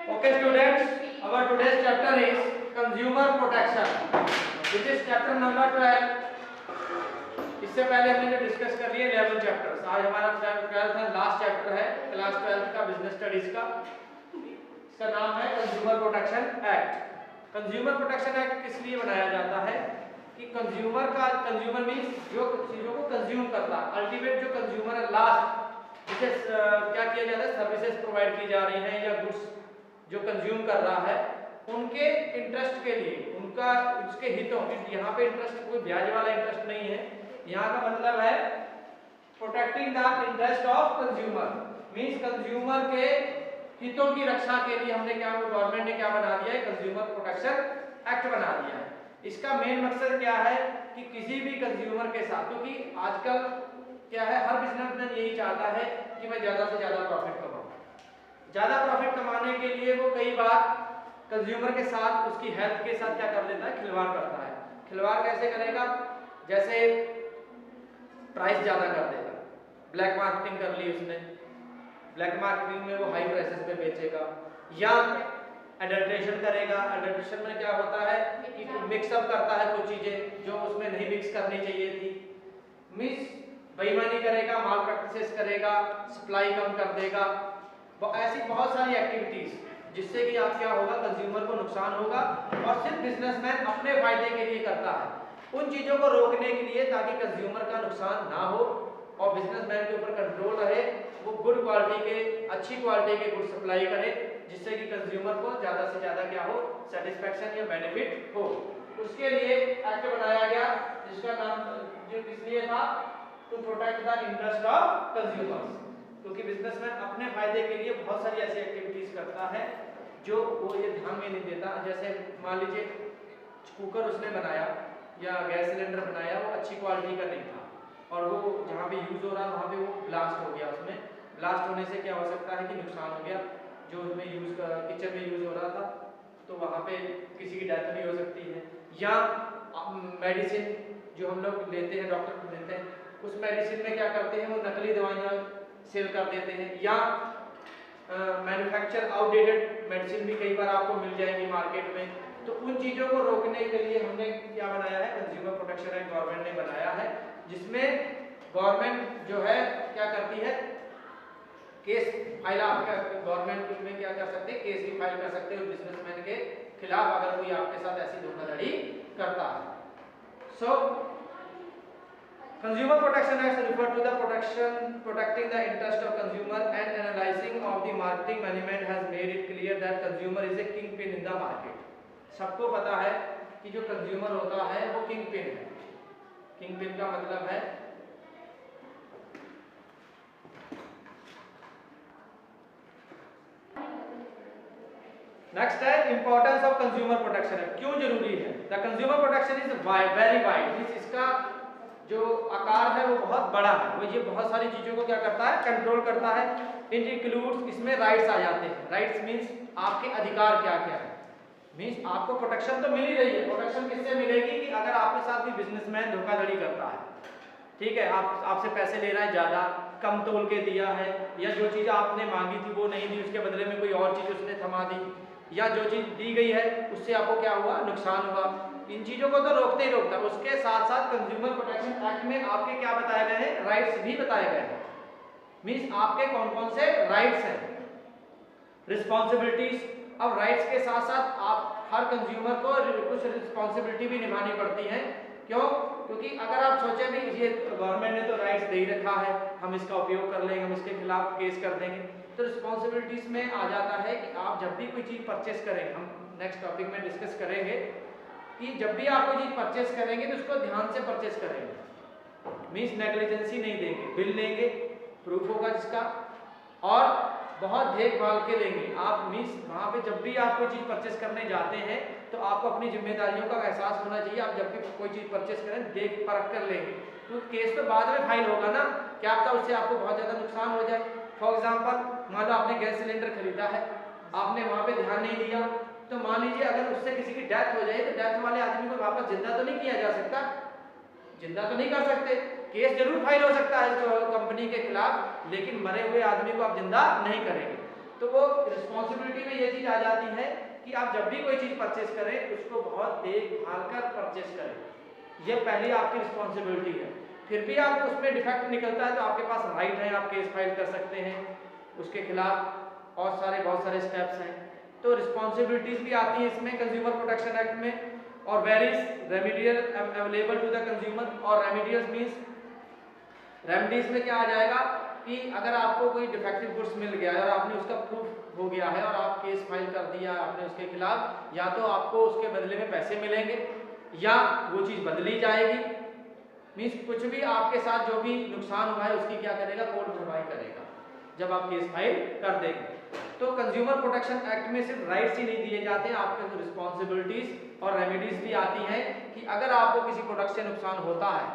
Okay students, our today's chapter is consumer protection. This is chapter number 12. इससे पहले हमने जो डिस्कस कर लिए 11 चैप्टर्स, आज हमारा 12th है, लास्ट चैप्टर है क्लास 12 का बिजनेस स्टडीज का। इसका नाम है consumer protection act. Consumer protection act किस लिए बनाया जाता है कि कंज्यूमर मींस जो चीजों को कंज्यूम करता है, अल्टीमेट जो कंज्यूमर है, लास्ट जिसे क्या किया जाता है, सर्विसेज प्रोवाइड की जा रही है या गुड्स जो कंज्यूम कर रहा है, उनके इंटरेस्ट के लिए, उनका उसके हितों, यहाँ पे इंटरेस्ट कोई ब्याज वाला इंटरेस्ट नहीं है, यहाँ का मतलब है protecting the interest of consumer, means consumer के हितों की रक्षा के लिए हमने क्या, गवर्नमेंट ने क्या बना दिया है, कंज्यूमर प्रोटेक्शन एक्ट बना दिया है। इसका मेन मकसद क्या है कि किसी भी कंज्यूमर के साथ, क्योंकि आजकल क्या है, हर बिजनेसमैन यही चाहता है कि मैं ज्यादा से ज्यादा प्रॉफिट कमाऊं। ज्यादा प्रॉफिट कमाने के लिए वो कई बार कंज्यूमर के साथ, उसकी हेल्थ के साथ क्या कर लेता है, खिलवाड़ करता है। खिलवाड़ कैसे करेगा, जैसे प्राइस ज्यादा कर देगा, ब्लैक मार्केटिंग कर ली उसने, ब्लैक मार्केटिंग में वो हाई प्राइसेस पे बेचेगा, या एडल्ट्रेशन करेगा। एडल्ट्रेशन में क्या होता है कि मिक्सअप करता है कुछ चीजें जो उसमें नहीं मिक्स करनी चाहिए थी, मींस बेईमानी करेगा, माल प्रैक्टिसेस करेगा, सप्लाई कम कर देगा, ऐसी बहुत सारी एक्टिविटीज जिससे कि आप क्या होगा, कंज्यूमर को नुकसान होगा, और सिर्फ बिजनेसमैन अपने फायदे के लिए करता है। उन चीजों को रोकने के लिए, ताकि कंज्यूमर का नुकसान ना हो और बिजनेसमैन के ऊपर कंट्रोल रहे, वो गुड क्वालिटी के, अच्छी क्वालिटी के गुड सप्लाई करे, जिससे कि कंज्यूमर को ज्यादा से ज्यादा क्या हो, सेटिस्फैक्शन या बेनिफिट हो। उसके लिए एक्ट बनाया गया, जिसका नाम जो इसलिए था, to protect the interest of consumers, क्योंकि बिजनेसमैन अपने फायदे के लिए बहुत सारी ऐसी एक्टिविटीज करता है जो वो ये ध्यान में नहीं देता। जैसे मान लीजिए कुकर उसने बनाया या गैस सिलेंडर बनाया, वो अच्छी क्वालिटी का नहीं था, और वो जहाँ पे यूज हो रहा वहाँ पे वो ब्लास्ट हो गया, उसमें ब्लास्ट होने से क्या हो सकता है कि नुकसान हो गया, जो उसमें यूज किचन में यूज हो रहा था, तो वहाँ पे किसी की डेथ भी हो सकती है। या मेडिसिन जो हम लोग लेते हैं, डॉक्टर देते हैं, उस मेडिसिन में क्या करते हैं, वो नकली दवाइयाँ सेल कर देते हैं, या मैन्युफैक्चर आउटडेटेड मेडिसिन भी कई बार आपको मिल जाएंगी मार्केट में। तो उन चीजों को रोकने के लिए हमने क्या बनाया है, कंज्यूमर प्रोटेक्शन एक्ट गवर्नमेंट ने बनाया है, जिसमें गवर्नमेंट जो है क्या करती है, केस फाइल, आप गवर्नमेंट में क्या कर सकते हैं, केस भी फाइल कर सकते हो बिजनेसमैन के खिलाफ, अगर कोई आपके साथ ऐसी धोखाधड़ी करता है। Consumer Protection Act refer to the protecting the interest of consumer, and analyzing of the marketing management has made it clear that consumer is a kingpin in the market. सबको पता है कि जो कंज्यूमर होता है वो किंगपिन है। Kingpin का मतलब है नेक्स्ट है importance of consumer protection act, क्यों जरूरी है। The consumer protection is very wide, इसका जो आकार है वो बहुत बड़ा है, वो ये बहुत सारी चीजों को क्या करता है, कंट्रोल करता है। इट इंक्लूड्स, इसमें राइट्स आ जाते हैं। राइट्स मींस आपके अधिकार क्या क्या है, मींस आपको प्रोटेक्शन तो मिल ही रही है। प्रोटेक्शन किससे मिलेगी कि अगर आपके साथ भी बिजनेसमैन धोखाधड़ी करता है, ठीक है, आपसे पैसे ले रहा है, ज्यादा कम तोल के दिया है, या जो चीज आपने मांगी थी वो नहीं दी, उसके बदले में कोई और चीज उसने थमा दी, या जो चीज दी गई है उससे आपको क्या हुआ, नुकसान हुआ। इन चीजों को तो रोकते ही रोकता है। उसके साथ साथ कंज्यूमर प्रोटेक्शन एक्ट में आपके क्या बताए गए हैं, राइट्स भी बताए गए हैं, मींस आपके कौन कौन से राइट्स हैं, रिस्पॉन्सिबिलिटीज। अब राइट्स के साथ साथ आप हर कंज्यूमर को कुछ रिस्पॉन्सिबिलिटी भी निभानी पड़ती है। क्यों, क्योंकि अगर आप सोचे भी ये गवर्नमेंट ने तो राइट्स दे ही रखा है, हम इसका उपयोग कर लेंगे, हम इसके खिलाफ केस कर देंगे, तो रिस्पॉन्सिबिलिटीज में आ जाता है कि आप जब भी कोई चीज परचेस करेंगे, हम नेक्स्ट टॉपिक में डिस्कस करेंगे कि जब भी आप कोई चीज परचेस करेंगे तो उसको ध्यान से परचेस करेंगे, मींस नेग्लिजेंसी नहीं देंगे, बिल लेंगे, प्रूफ होगा जिसका, और बहुत देखभाल के लेंगे आप। मींस वहां पे जब भी आप कोई चीज परचेस करने जाते हैं तो आपको अपनी जिम्मेदारियों का एहसास होना चाहिए। आप जब भी कोई चीज परचेस करें देख परख कर लेंगे, तो केस तो बाद में फाइल होगा ना, क्या पता उससे आपको बहुत ज्यादा नुकसान हो जाए। फॉर एग्जाम्पल, मान लो आपने गैस सिलेंडर खरीदा है, आपने वहां पे ध्यान नहीं दिया, तो मान लीजिए अगर उससे किसी की डेथ हो जाए, तो डेथ वाले आदमी को वापस जिंदा तो नहीं किया जा सकता, जिंदा तो नहीं कर सकते, केस जरूर फाइल हो सकता है कंपनी के खिलाफ, लेकिन मरे हुए आदमी को आप जिंदा नहीं करेंगे। तो वो रिस्पॉन्सिबिलिटी में ये चीज आ जाती है कि आप जब भी कोई चीज परचेस करें उसको बहुत देखभाल कर परचेस करें, ये पहली आपकी रिस्पॉन्सिबिलिटी है। फिर भी आप उसमें डिफेक्ट निकलता है तो आपके पास राइट है, आप केस फाइल कर सकते हैं उसके खिलाफ, और बहुत सारे स्टेप्स हैं। तो रिस्पॉन्सिबिलिटीज भी आती हैं इसमें कंज्यूमर प्रोटेक्शन एक्ट में। और varies remedial available to the consumer, और रेमिडियल्स मींस रेमेडीज में क्या आ जाएगा कि अगर आपको कोई डिफेक्टिव गुड्स मिल गया है और आपने उसका प्रूफ हो गया है और आप केस फाइल कर दिया आपने उसके खिलाफ, या तो आपको उसके बदले में पैसे मिलेंगे या वो चीज़ बदली जाएगी। मीन्स कुछ भी आपके साथ जो भी नुकसान हुआ है उसकी क्या करेगा, कोर्ट भरपाई करेगा जब आप केस फाइल कर देंगे। तो कंज्यूमर प्रोटेक्शन एक्ट में सिर्फ राइट्स ही नहीं दिए जाते हैं, आपके रिस्पॉन्सिबिलिटीज और रेमेडीज भी आती हैं कि अगर आपको किसी प्रोडक्ट से नुकसान होता है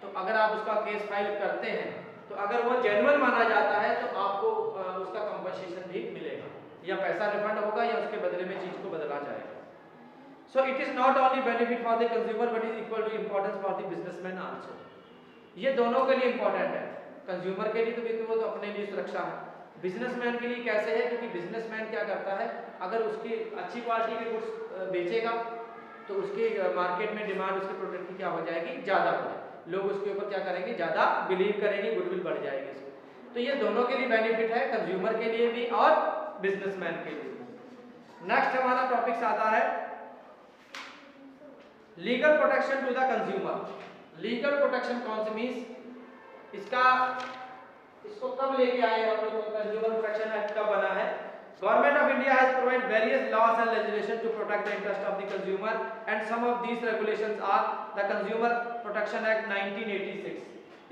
तो अगर आप उसका केस फाइल करते हैं तो अगर वो जेन्युइन माना जाता है तो आपको उसका कंपनसेशन भी मिलेगा, या पैसा रिफंड होगा या उसके बदले में चीज को बदला जाएगा। So it is not only benefit for the consumer but is equal to importance for the businessman also. ये दोनों के लिए इंपॉर्टेंट है, कंज्यूमर के लिए तो क्योंकि वो तो अपने लिए सुरक्षा है, बिजनेसमैन के लिए कैसे है क्योंकि बिजनेसमैन क्या करता है, अगर उसकी अच्छी क्वालिटी के गुड्स बेचेगा तो उसकी मार्केट में डिमांड उसके प्रोडक्ट की क्या हो जाएगी, ज़्यादा हो जाएगी, लोग उसके ऊपर क्या करेंगे, ज़्यादा बिलीव करेंगे, गुडविल बढ़ जाएगी इसमें। तो ये दोनों के लिए बेनिफिट है, कंज्यूमर के लिए भी और बिजनेसमैन के लिए। नेक्स्ट हमारा टॉपिक्स आता है legal protection to the consumer. Legal protection कौन सी मीन्स इसको कब लेके आए हम लोग, कंज्यूमर प्रोटेक्शन एक्ट कब बना है। Government of India has provided various laws and legislation to protect the interest of the consumer, and some of these regulations are the Consumer Protection Act 1986।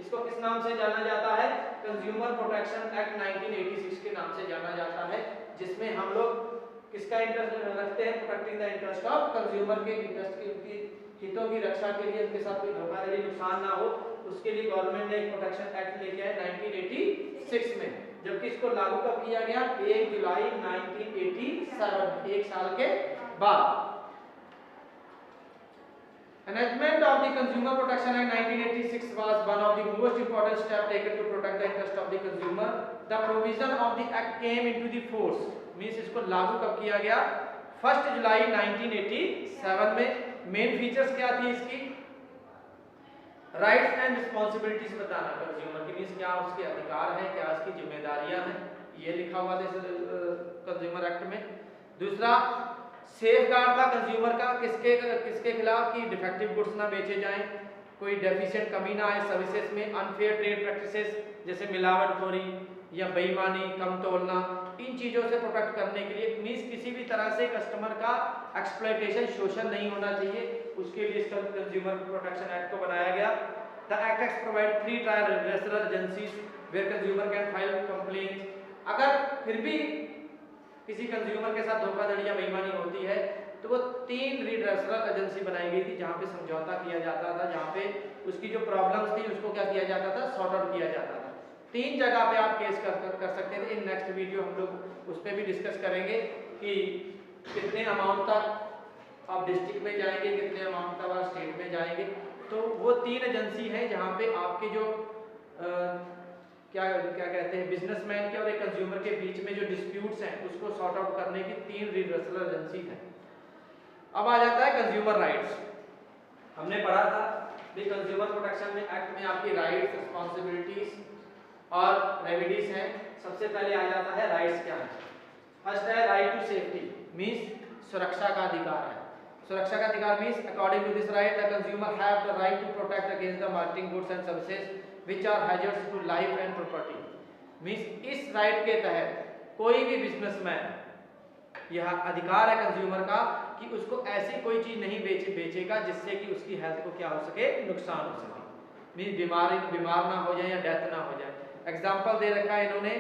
इसको किस नाम से जाना जाता है, कंज्यूमर प्रोटेक्शन एक्ट 1986 के नाम से जाना जाता है, जिसमें हम लोग किसका इंटरेस्ट रखते हैं, protecting the interest of consumer के इंटरेस्ट की, उनकी हितों की रक्षा के लिए, उनके साथ कोई धोखाधड़ी नुकसान ना हो, उसके लिए गवर्नमेंट ने एक प्रोटेक्शन एक्ट लेके आया 1986 में, जबकि इसको लागू कब किया गया, 1 जुलाई 1987, एक साल के बाद। Enactment of the Consumer Protection Act 1986 was one of the most important steps taken to protect the interest of the consumer. The provision of the act came into the force, means इसको लागू कब किया गया, 1 जुलाई 1987 में। Main features क्या थी इसकी, rights and responsibilities बताना कंज्यूमर की, मीन्स क्या उसके अधिकार हैं, क्या उसकी जिम्मेदारियां हैं, ये लिखा हुआ था कंज्यूमर एक्ट में। दूसरा सेफ गार्ड था कंज्यूमर का, किसके खिलाफ कि डिफेक्टिव गुड्स ना बेचे जाएं, कोई डेफिशिएंट कमी ना आए सर्विसेज में, अनफेयर ट्रेड प्रैक्टिसेस जैसे मिलावटखोरी या बेईमानी, कम तोलना, इन चीज़ों से प्रोटेक्ट करने के लिए, मीन्स किसी भी तरह से कस्टमर का एक्सप्लॉयटेशन, शोषण नहीं होना चाहिए, उसके लिए इस कंज्यूमर प्रोटेक्शन एक्ट को बनाया गया। The act provide 3 trial redressal agencies where consumer can file complaints. अगर फिर भी किसी कंज्यूमर के साथ धोखाधड़ी या बेईमानी होती है तो वो 3 रिड्रेसल एजेंसी बनाई गई थी जहाँ पे समझौता किया जाता था, जहाँ पे उसकी जो प्रॉब्लम्स थी उसको क्या किया जाता था, सॉर्ट आउट किया जाता था। 3 जगह पे आप केस कर सकते थे। इन नेक्स्ट वीडियो हम लोग उस पर भी डिस्कस करेंगे कि कितने अमाउंट तक आप डिस्ट्रिक्ट में जाएंगे, कितने अमाउंट तक आप स्टेट में जाएंगे। तो वो 3 एजेंसी हैं जहाँ पे आपके जो क्या कहते हैं, बिजनेसमैन के और एक कंज्यूमर के बीच में जो डिस्प्यूट्स हैं उसको सॉर्ट आउट करने की 3 रिड्रेसल एजेंसी हैं। अब आ जाता है कंज्यूमर राइट्स। हमने पढ़ा था कि कंज्यूमर प्रोटेक्शन में एक्ट में आपकी राइट्स, रिस्पॉन्सिबिलिटीज और रेमेडीज हैं। सबसे पहले आ जाता है राइट्स क्या है। फर्स्ट है राइट टू सेफ्टी, मीन्स सुरक्षा का अधिकार है। सुरक्षा का अधिकार means according to this right the consumer have the right to protect against the marketing goods and services which are hazards to life and property। Means इस right के तहत कोई भी बिजनेसमैन, यह अधिकार है कंज्यूमर का कि उसको ऐसी कोई चीज नहीं बेचेगा जिससे कि उसकी हेल्थ को क्या हो सके, नुकसान हो सके, मीन्स बीमार ना हो जाए या डेथ ना हो जाए। एग्जाम्पल दे रखा है इन्होंने,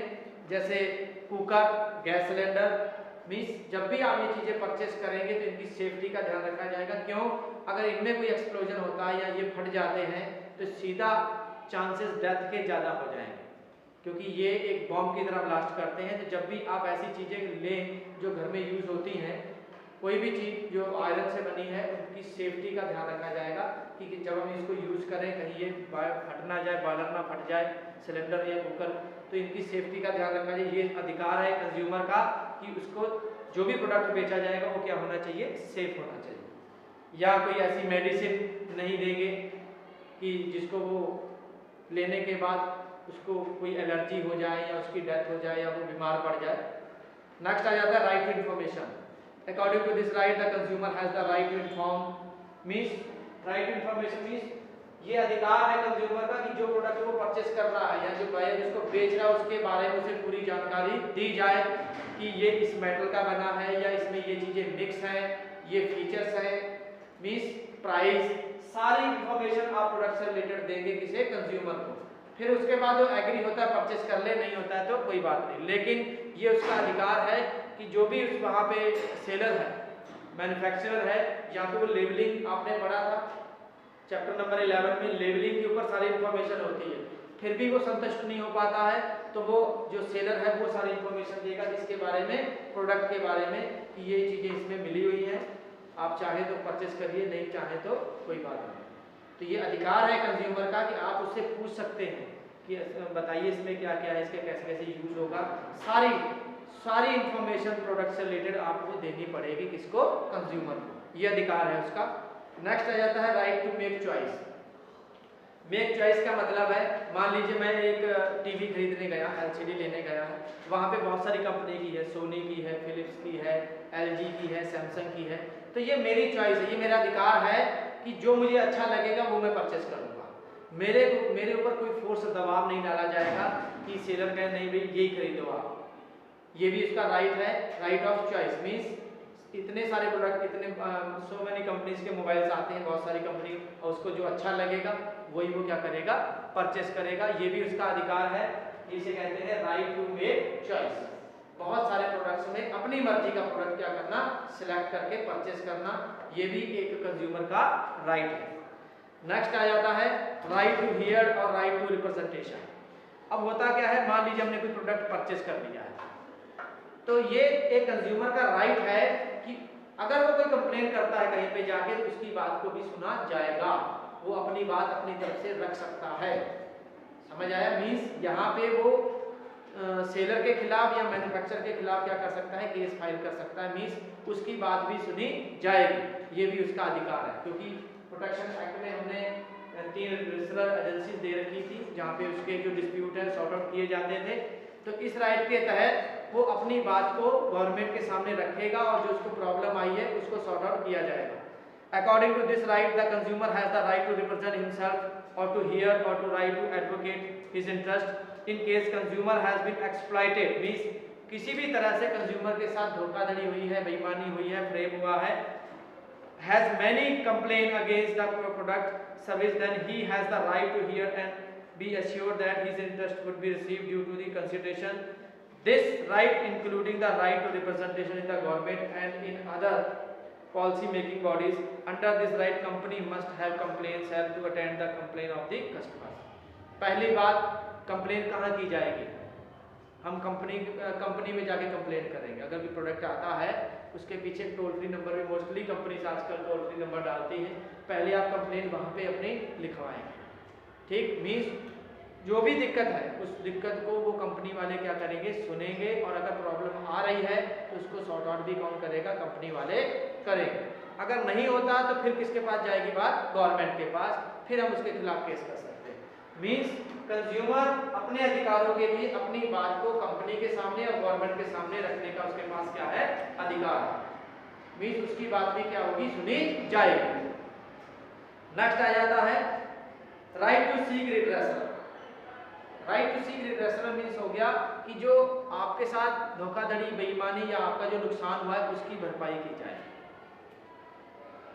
जैसे कुकर, गैस सिलेंडर। मीन्स जब भी आप ये चीजें परचेस करेंगे तो इनकी सेफ्टी का ध्यान रखा जाएगा। क्यों, अगर इनमें कोई एक्सप्लोजन होता है या ये फट जाते हैं तो सीधा चांसेस डेथ के ज़्यादा हो जाएंगे, क्योंकि ये एक बॉम्ब की तरह ब्लास्ट करते हैं। तो जब भी आप ऐसी चीज़ें लें जो घर में यूज़ होती हैं कोई भी चीज़ जो आयरन से बनी है उनकी सेफ्टी का ध्यान रखा जाएगा कि जब हम इसको यूज़ करें कहीं ये फट ना जाए, बॉयलर ना फट जाए, सिलेंडर या कुकर, तो इनकी सेफ्टी का ध्यान रखा जाए। ये अधिकार है कंज्यूमर का कि उसको जो भी प्रोडक्ट बेचा जाएगा वो क्या होना चाहिए, सेफ होना चाहिए। या कोई ऐसी मेडिसिन नहीं देंगे कि जिसको वो लेने के बाद उसको कोई एलर्जी हो जाए या उसकी डेथ हो जाए या वो बीमार पड़ जाए। नेक्स्ट आ जाता है right to information. According to this right the consumer has the right to inform. Means right to information means ये अधिकार है कंज्यूमर का कि जो प्रोडक्ट वो परचेस कर रहा है या जो बायर जिसको बेच रहा है उसके बारे में उसे पूरी जानकारी दी जाए कि ये इस मेटल का बना है या इसमें ये चीज़ें मिक्स हैं, ये फीचर्स हैं, मीन्स प्राइस, सारी इंफॉर्मेशन आप प्रोडक्ट से रिलेटेड देंगे किसे, कंज्यूमर को। फिर उसके बाद वो एग्री होता है परचेस कर ले, नहीं होता है तो कोई बात नहीं, लेकिन ये उसका अधिकार है कि जो भी उस वहाँ पे सेलर है, मैन्युफैक्चरर है, या तो वो लेबलिंग आपने पढ़ा था चैप्टर नंबर 11 में, लेबलिंग के ऊपर सारी इंफॉर्मेशन होती है, फिर भी वो संतुष्ट नहीं हो पाता है तो वो जो सेलर है वो सारी इंफॉर्मेशन देगा जिसके बारे में, प्रोडक्ट के बारे में, कि ये चीज़ें इसमें मिली हुई हैं, आप चाहे तो परचेस करिए, नहीं चाहे तो कोई बात नहीं। तो ये अधिकार है कंज्यूमर का कि आप उससे पूछ सकते हैं कि बताइए इसमें क्या क्या है, इसके कैसे कैसे यूज होगा, सारी इंफॉर्मेशन प्रोडक्ट से रिलेटेड आपको देनी पड़ेगी किसको, कंज्यूमर को। ये अधिकार है उसका। नेक्स्ट आ जाता है right to make choice. Make choice का मतलब है, मान लीजिए मैं एक टीवी खरीदने गया, एलसीडी लेने गया है, वहाँ पे बहुत सारी कंपनी की है, सोनी की है, फिलिप्स की है, एलजी की है, सैमसंग की है, तो ये मेरी चॉइस है, ये मेरा अधिकार है कि जो मुझे अच्छा लगेगा वो मैं परचेस करूँगा। मेरे ऊपर कोई फोर्स दबाव नहीं डाला जाएगा कि सेलर कहे नहीं भाई यही खरीदो आप। ये भी इसका राइट है, राइट ऑफ चॉइस। मीन्स इतने सारे प्रोडक्ट, इतने सो मैनी कंपनीज के मोबाइल्स आते हैं, बहुत सारी कंपनी, और उसको जो अच्छा लगेगा वही वो क्या करेगा, परचेस करेगा। ये भी उसका अधिकार है, इसे कहते हैं राइट टू मेक चॉइस। बहुत सारे प्रोडक्ट्स में अपनी मर्जी का प्रोडक्ट क्या करना, सिलेक्ट करके परचेस करना, ये भी एक कंज्यूमर का राइट है। नेक्स्ट आ जाता है राइट टू हियर और राइट टू रिप्रेजेंटेशन। अब होता क्या है, मान लीजिए हमने कोई प्रोडक्ट परचेस कर लिया है, तो ये एक कंज्यूमर का राइट है कि अगर वो कोई कंप्लेन करता है कहीं पे जाके तो उसकी बात को भी सुना जाएगा, वो अपनी बात अपनी तरफ से रख सकता है। समझ आया? मीन्स यहाँ पे वो सेलर के खिलाफ या मैन्युफैक्चरर के खिलाफ क्या कर सकता है, केस फाइल कर सकता है। मीन्स उसकी बात भी सुनी जाएगी, ये भी उसका अधिकार है। क्योंकि प्रोटेक्शन एक्ट में हमने 3 रजिस्ट्रर एजेंसीज दे रखी थी जहाँ पे उसके जो डिस्प्यूट है सॉर्ट आउट किए जाते थे। तो इस राइट के तहत वो अपनी बात को गवर्नमेंट के सामने रखेगा और जो उसको प्रॉब्लम आई है उसको सॉर्ट आउट किया जाएगा। According to this right, the consumer has the right to represent himself or to hear or to right to advocate his interest in case consumer has been exploited। means किसी भी तरह से consumer के साथ धोखाधड़ी हुई है, बेईमानी हुई है, फ्रेब हुआ है, has many complaint against the product service, then he has the right to hear and be assured that his interest would be received due to the consideration. This right including the right to representation in the government and in other policy making bodies. Under this right company must have complaints help to attend the complaint of the customers। पहली बात, complain कहाँ की जाएगी, हम company में जाके complain करेंगे। अगर भी प्रोडक्ट आता है उसके पीछे टोल फ्री नंबर में, मोस्टली कंपनीज आजकल टोल फ्री नंबर डालती हैं, पहले आप कंप्लेन वहाँ पे अपनी लिखवाएंगे। ठीक, मीन्स जो भी दिक्कत है उस दिक्कत को वो कंपनी वाले क्या करेंगे, सुनेंगे, और अगर प्रॉब्लम आ रही है तो उसको सॉर्ट आउट भी कौन करेगा, कंपनी वाले करेंगे। अगर नहीं होता तो फिर किसके पास जाएगी बात, गवर्नमेंट के पास, फिर हम उसके खिलाफ केस कर सकते हैं। मीन्स कंज्यूमर अपने अधिकारों के लिए अपनी बात को कंपनी के सामने और गवर्नमेंट के सामने रखने का उसके पास क्या है, अधिकार है। मीन्स उसकी बात भी क्या होगी, सुनी जाएगी। नेक्स्ट आ जाता है right to seek redressal. Right to seek redressal means हो गया कि जो आपके साथ धोखाधड़ी, बेईमानी या आपका जो नुकसान हुआ है उसकी भरपाई की जाए।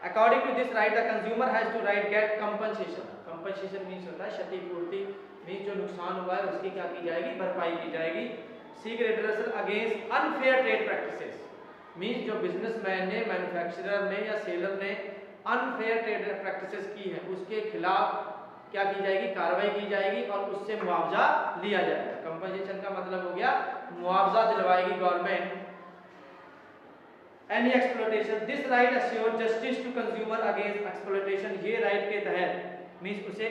According to this right, the consumer has to right get compensation। compensation means होता है क्षतिपूर्ति, मीन्स जो नुकसान हुआ है उसकी क्या की जाएगी, भरपाई की जाएगी। Seek redressal against unfair trade practices. Means जो बिजनेसमैन ने, मैन्युफैक्चरर ने या सेलर ने अनफेयर ट्रेड प्रैक्टिसेस की है उसके खिलाफ क्या की जाएगी, कार्रवाई की जाएगी और उससे मुआवजा लिया जाएगा। कंपनसेशन का मतलब हो गया मुआवजा दिलवाएगी government any exploitation, this right assure justice to consumer against exploitation, ये राइट के तहत मीन्स उसे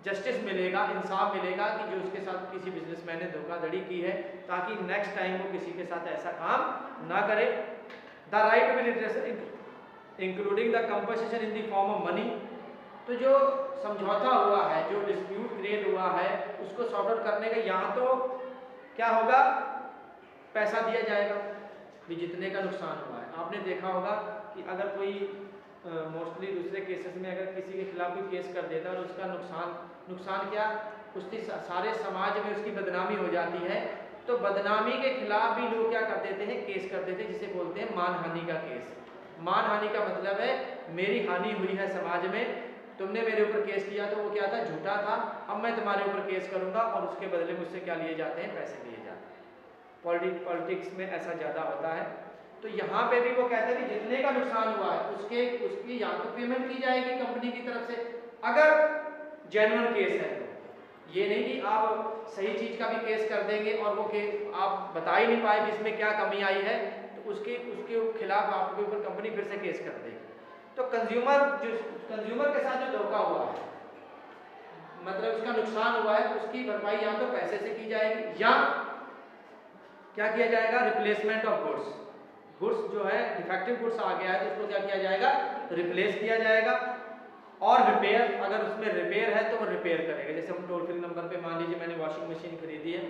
जस्टिस मिलेगा, इंसाफ मिलेगा कि जो उसके साथ किसी बिजनेसमैन ने धोखाधड़ी की है, ताकि नेक्स्ट टाइम वो किसी के साथ ऐसा काम ना करे। The right to be redressal including the compensation in the form of money, तो जो समझौता हुआ है, जो डिस्प्यूट क्रिएट हुआ है, उसको सॉर्ट आउट करने का यहाँ तो क्या होगा, पैसा दिया जाएगा भी जितने का नुकसान हुआ है। आपने देखा होगा कि अगर कोई मोस्टली दूसरे केसेस में अगर किसी के खिलाफ कोई केस कर देता है और उसका नुकसान क्या, उसकी सारे समाज में उसकी बदनामी हो जाती है, तो बदनामी के खिलाफ भी लोग क्या कर देते हैं, केस कर देते हैं, जिसे बोलते हैं मानहानि का केस। मानहानि का मतलब है मेरी हानि हुई है समाज में, तुमने मेरे ऊपर केस किया तो वो क्या था, झूठा था, अब मैं तुम्हारे ऊपर केस करूंगा और उसके बदले मुझसे क्या लिए जाते हैं, पैसे लिए जाते हैं। पॉलिटिक्स में ऐसा ज़्यादा होता है। तो यहाँ पे भी वो कहते हैं कि जितने का नुकसान हुआ है उसकी या तो पेमेंट की जाएगी कंपनी की तरफ से, अगर जेन्युइन केस है तो। ये नहीं कि आप सही चीज़ का भी केस कर देंगे और वो केस आप बता ही नहीं पाए कि इसमें क्या कमी आई है, तो उसके खिलाफ आपके ऊपर कंपनी फिर से केस कर देगी। तो कंज्यूमर के साथ जो धोखा हुआ है, मतलब उसका नुकसान हुआ है, उसकी भरपाई या तो पैसे से की जाएगी या क्या किया जाएगा, रिप्लेसमेंट ऑफ गुड्स जो है डिफेक्टिव गुड्स आ गया है तो उसको क्या किया जाएगा, रिप्लेस किया जाएगा। और रिपेयर, अगर उसमें रिपेयर है तो वो रिपेयर करेगा। जैसे हम टोल फ्री नंबर पे, मान लीजिए मैंने वॉशिंग मशीन खरीदी है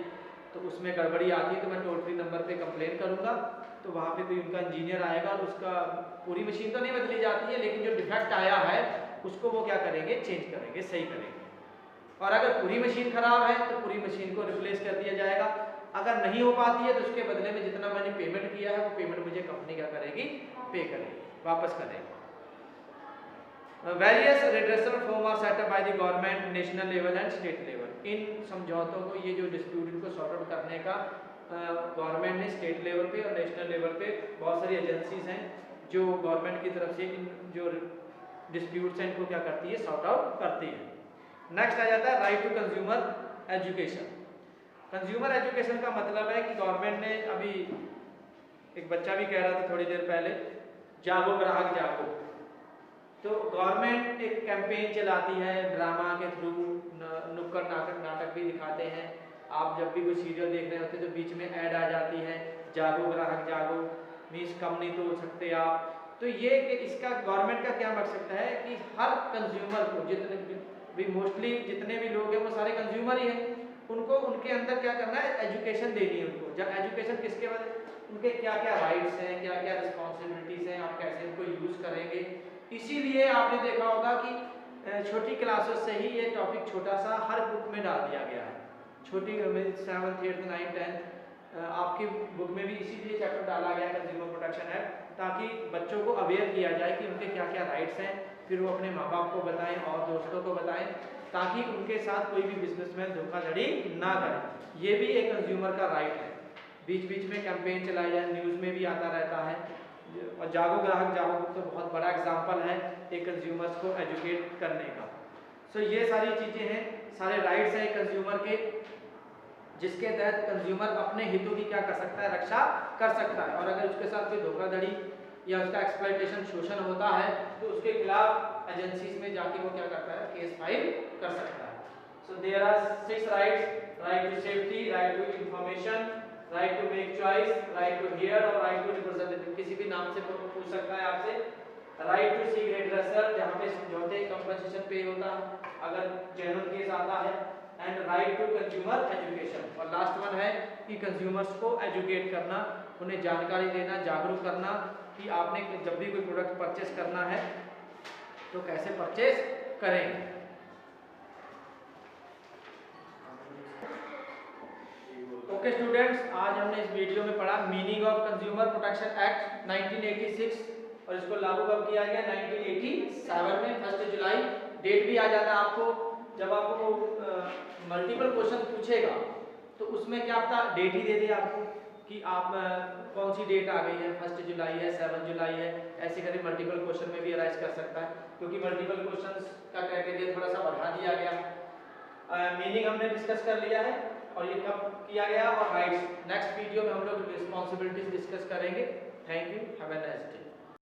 तो उसमें गड़बड़ी आती है तो मैं टोल फ्री नंबर पे कंप्लेन करूंगा, तो वहाँ पे कोई उनका इंजीनियर आएगा और उसका पूरी मशीन तो नहीं बदली जाती है, लेकिन जो डिफेक्ट आया है उसको वो क्या करेंगे, चेंज करेंगे, सही करेंगे। और अगर पूरी मशीन खराब है तो पूरी मशीन को रिप्लेस कर दिया जाएगा। अगर नहीं हो पाती है तो उसके बदले में जितना मैंने पेमेंट किया है वो पेमेंट मुझे कंपनी क्या करेगी, पे करेगी, वापस करेगी। Various redressal forum are set up by the government, national level and state level. इन समझौतों को, ये जो डिस्प्यूट इनको सॉर्ट आउट करने का गवर्नमेंट ने स्टेट लेवल पे और नेशनल लेवल पे बहुत सारी एजेंसीज हैं जो गवर्नमेंट की तरफ से इन जो डिस्प्यूट्स हैं इनको क्या करती है, सॉर्ट आउट करती है। नेक्स्ट आ जाता है right to consumer education. Consumer education का मतलब है कि गवर्नमेंट ने, अभी एक बच्चा भी कह रहा था थोड़ी देर पहले, जागो ग्राहक जागो, तो गवर्नमेंट एक कैंपेन चलाती है, ड्रामा के थ्रू, नुक्कड़ नाटक भी दिखाते हैं। आप जब भी कोई सीरियल देख रहे होते तो बीच में ऐड आ जाती है, जागो ग्राहक जागो, मीन्स कम नहीं तोड़ सकते आप। तो ये इसका गवर्नमेंट का क्या मकसद है कि हर कंज्यूमर को, जितने भी मोस्टली जितने भी लोग हैं वो सारे कंज्यूमर ही हैं, उनको उनके अंदर क्या करना है, एजुकेशन देनी है उनको। जब एजुकेशन किसके बाद, उनके क्या क्या राइट्स हैं, क्या क्या रिस्पॉन्सिबिलिटीज हैं, आप कैसे उनको यूज करेंगे। इसीलिए आपने देखा होगा कि छोटी क्लासों से ही ये टॉपिक छोटा सा हर बुक में डाल दिया गया है। छोटी 7th 8th 9th 10th आपकी बुक में भी इसीलिए चैप्टर डाला गया कंज्यूमर प्रोटेक्शन एक्ट, ताकि बच्चों को अवेयर किया जाए कि उनके क्या क्या राइट्स हैं, फिर वो अपने माँ बाप को बताएं और दोस्तों को बताएं, ताकि उनके साथ कोई भी बिजनेसमैन धोखाधड़ी ना करे। ये भी एक कंज्यूमर का राइट है। बीच बीच में कैंपेन चलाई जाए, न्यूज़ में भी आता रहता है। और जागो ग्राहक जागो तो बहुत बड़ा एग्जाम्पल है एक कंज्यूमर्स को एजुकेट करने का। सो ये सारी चीज़ें हैं, सारे राइट्स हैं कंज्यूमर के, जिसके तहत कंज्यूमर अपने हितों की क्या कर सकता है, रक्षा कर सकता है। और अगर उसके साथ कोई धोखाधड़ी या उसका एक्सप्लॉयटेशन, शोषण होता है तो उसके खिलाफ एजेंसीज में जाके वो क्या करता है, केस फाइल कर सकता है। So there are 6 rights: right to safety, right to information, right to make choice, right to hear और राइट टू रिप्रेजेंटेटिव। किसी भी नाम से पूछ सकता है आपसे। राइट टू सीक रिड्रेसल, जहाँ पे समझौते कंपनसेशन पे होता है अगर जेन्युइन केस आता है। And right to consumer education, और लास्ट वन है कि कंज्यूमर्स को एजुकेट करना, उन्हें जानकारी देना, जागरूक करना कि आपने जब भी कोई प्रोडक्ट परचेस करना है तो कैसे परचेस करें। ओके स्टूडेंट्स, आज हमने इस वीडियो में पढ़ा meaning of consumer protection act 1986 और इसको लागू कब किया गया, 1987 में 1 जुलाई। डेट भी आ जाता है आपको, जब आपको मल्टीपल क्वेश्चन पूछेगा तो उसमें क्या पता डेट ही दे दे आपको कि आप कौन सी डेट आ गई है, 1 जुलाई है, 7 जुलाई है, ऐसे करके मल्टीपल क्वेश्चन में भी अराइज कर सकता है, क्योंकि मल्टीपल क्वेश्चंस का क्राइटेरिया थोड़ा सा बढ़ा दिया गया। मीनिंग हमने डिस्कस कर लिया है और ये कब किया गया, और राइट्स। नेक्स्ट वीडियो में हम लोग रिस्पॉन्सिबिलिटीज डिस्कस करेंगे। Thank you, have a nice day.